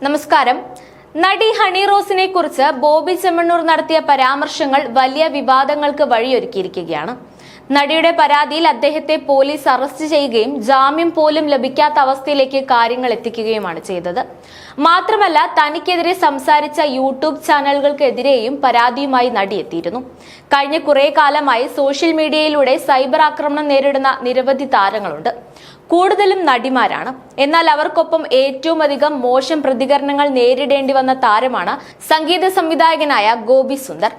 നമസ്കാരം. നടി ഹണി റോസിനെ കുറിച്ച് ബോബി ചെമ്മണ്ണൂർ നടത്തിയ പരാമർശങ്ങൾ വലിയ വിവാദങ്ങൾക്ക് വഴിയൊരുക്കിയിരിക്കുകയാണ്. നടിയുടെ പരാതിയിൽ അദ്ദേഹത്തെ പോലീസ് അറസ്റ്റ് ചെയ്യുകയും ജാമ്യം പോലും ലഭിക്കാത്ത അവസ്ഥയിലേക്ക് കാര്യങ്ങൾ എത്തിക്കുകയുമാണ് ചെയ്തത്. മാത്രമല്ല, തനിക്കെതിരെ സംസാരിച്ച യൂട്യൂബ് ചാനലുകൾക്കെതിരെയും പരാതിയുമായി നടി എത്തിയിരുന്നു. കഴിഞ്ഞ കുറെ കാലമായി സോഷ്യൽ മീഡിയയിലൂടെ സൈബർ ആക്രമണം നേരിടുന്ന നിരവധി താരങ്ങളുണ്ട്. കൂടുതലും നടിമാരാണ്. എന്നാൽ അവർക്കൊപ്പം ഏറ്റവും അധികം മോശം പ്രതികരണങ്ങൾ നേരിടേണ്ടി വന്ന താരമാണ് സംഗീത സംവിധായകനായ ഗോപി സുന്ദർ.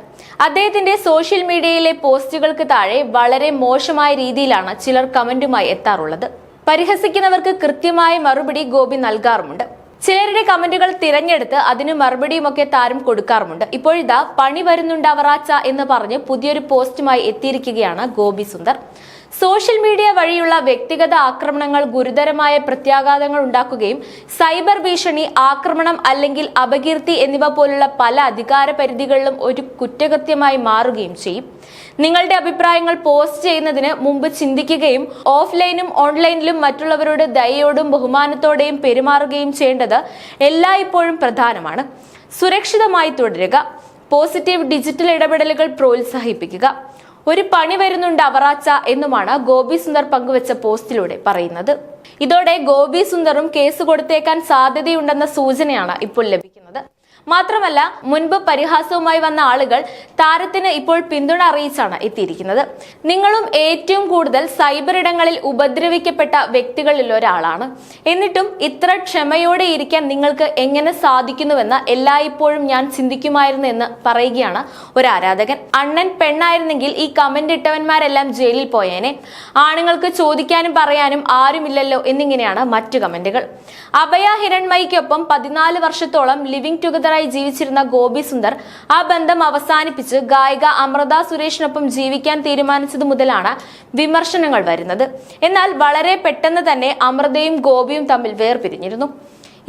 അദ്ദേഹത്തിന്റെ സോഷ്യൽ മീഡിയയിലെ പോസ്റ്റുകൾക്ക് താഴെ വളരെ മോശമായ രീതിയിലാണ് ചിലർ കമന്റുമായി എത്താറുള്ളത്. പരിഹസിക്കുന്നവർക്ക് കൃത്യമായ മറുപടി ഗോപി നൽകാറുമുണ്ട്. ചിലരുടെ കമന്റുകൾ തിരഞ്ഞെടുത്ത് അതിന് മറുപടിയുമൊക്കെ താരം കൊടുക്കാറുമുണ്ട്. ഇപ്പോഴിതാ പണി വരുന്നുണ്ട് അവറാച്ച എന്ന് പറഞ്ഞ് പുതിയൊരു പോസ്റ്റുമായി എത്തിയിരിക്കുകയാണ് ഗോപി സുന്ദർ. സോഷ്യൽ മീഡിയ വഴിയുള്ള വ്യക്തിഗത ആക്രമണങ്ങൾ ഗുരുതരമായ പ്രത്യാഘാതങ്ങൾ ഉണ്ടാക്കുകയും സൈബർ ഭീഷണി, ആക്രമണം അല്ലെങ്കിൽ അപകീർത്തി എന്നിവ പോലുള്ള പല അധികാര പരിധികളിലും ഒരു കുറ്റകൃത്യമായി മാറുകയും ചെയ്യും. നിങ്ങളുടെ അഭിപ്രായങ്ങൾ പോസ്റ്റ് ചെയ്യുന്നതിന് മുമ്പ് ചിന്തിക്കുകയും ഓഫ്ലൈനും ഓൺലൈനിലും മറ്റുള്ളവരോട് ദയയോടും ബഹുമാനത്തോടെയും പെരുമാറുകയും ചെയ്യേണ്ടത് എല്ലായ്പ്പോഴും പ്രധാനമാണ്. സുരക്ഷിതമായി തുടരുക. പോസിറ്റീവ് ഡിജിറ്റൽ ഇടപെടലുകൾ പ്രോത്സാഹിപ്പിക്കുക. ഒരു പണി വരുന്നുണ്ട് അവറാച്ച എന്നുമാണ് ഗോപി സുന്ദർ പങ്കുവച്ച പോസ്റ്റിലൂടെ പറയുന്നത്. ഇതോടെ ഗോപി സുന്ദറും കേസ് കൊടുത്തേക്കാൻ സാധ്യതയുണ്ടെന്ന സൂചനയാണ് ഇപ്പോൾ ലഭിക്കുന്നത്. മാത്രമല്ല, മുൻപ് പരിഹാസവുമായി വന്ന ആളുകൾ താരത്തിന് ഇപ്പോൾ പിന്തുണ അറിയിച്ചാണ് എത്തിയിരിക്കുന്നത്. നിങ്ങളും ഏറ്റവും കൂടുതൽ സൈബർ ഇടങ്ങളിൽ ഉപദ്രവിക്കപ്പെട്ട വ്യക്തികളിൽ ഒരാളാണ്. എന്നിട്ടും ഇത്ര ക്ഷമയോടെ ഇരിക്കാൻ നിങ്ങൾക്ക് എങ്ങനെ സാധിക്കുന്നുവെന്ന് എല്ലായ്പ്പോഴും ഞാൻ ചിന്തിക്കുമായിരുന്നു എന്ന് പറയുകയാണ് ഒരു ആരാധകൻ. അണ്ണൻ പെണ്ണായിരുന്നെങ്കിൽ ഈ കമന്റ് ഇട്ടവന്മാരെല്ലാം ജയിലിൽ പോയേനെ. ആണുങ്ങൾക്ക് ചോദിക്കാനും പറയാനും ആരുമില്ലല്ലോ എന്നിങ്ങനെയാണ് മറ്റു കമന്റുകൾ. അഭയ ഹിരൺമയിക്കൊപ്പം 14 വർഷത്തോളം ലിവിംഗ് ടുഗദർ ജീവിച്ചിരുന്ന ഗോപി സുന്ദർ ആ ബന്ധം അവസാനിപ്പിച്ച് ഗായിക അമൃത സുരേഷിനൊപ്പം ജീവിക്കാൻ തീരുമാനിച്ചത് മുതലാണ് വിമർശനങ്ങൾ വരുന്നത്. എന്നാൽ വളരെ പെട്ടെന്ന് തന്നെ അമൃതയും ഗോപിയും തമ്മിൽ വേർപിരിഞ്ഞിരുന്നു.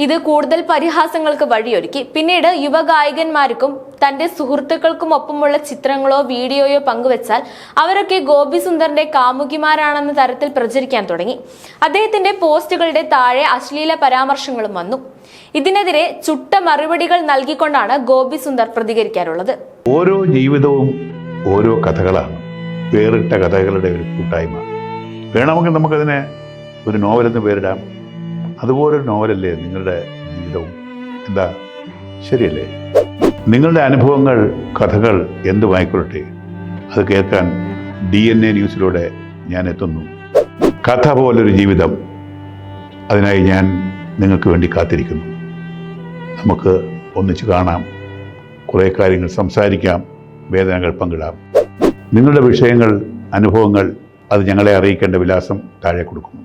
ഇത് കൂടുതൽ പരിഹാസങ്ങൾക്ക് വഴിയൊരുക്കി. പിന്നീട് യുവഗായകന്മാർക്കും തന്റെ സുഹൃത്തുക്കൾക്കും ഒപ്പമുള്ള ചിത്രങ്ങളോ വീഡിയോയോ പങ്കുവച്ചാൽ അവരൊക്കെ ഗോപി സുന്ദറിന്റെ കാമുകിമാരാണെന്ന തരത്തിൽ പ്രചരിക്കാൻ തുടങ്ങി. അദ്ദേഹത്തിന്റെ പോസ്റ്റുകളുടെ താഴെ അശ്ലീല പരാമർശങ്ങളും വന്നു. ഇതിനെതിരെ ചുട്ട മറുപടികൾ നൽകിക്കൊണ്ടാണ് ഗോപി സുന്ദർ പ്രതികരിക്കാറുള്ളത്. ഓരോ ജീവിതവും ഓരോ കഥകളാണ്, വേറിട്ട കഥകളുടെ ഒരു കൂട്ടായ്മ. വേണമെങ്കിൽ നമുക്കതിനെ ഒരു നോവലെന്ന് പേരിടാം. അതുപോലൊരു നോവലല്ലേ നിങ്ങളുടെ ജീവിതവും? എന്താ, ശരിയല്ലേ? നിങ്ങളുടെ അനുഭവങ്ങൾ, കഥകൾ എന്തുമായിക്കൊള്ളട്ടെ, അത് കേൾക്കാൻ DNA ന്യൂസിലൂടെ ഞാൻ എത്തുന്നു. കഥ പോലൊരു ജീവിതം, അതിനായി ഞാൻ നിങ്ങൾക്ക് വേണ്ടി കാത്തിരിക്കുന്നു. നമുക്ക് ഒന്നിച്ച് കാണാം, കുറേ കാര്യങ്ങൾ സംസാരിക്കാം, വേദനകൾ പങ്കിടാം. നിങ്ങളുടെ വിഷയങ്ങൾ, അനുഭവങ്ങൾ അത് ഞങ്ങളെ അറിയിക്കേണ്ട വിലാസം താഴെ കൊടുക്കുന്നു.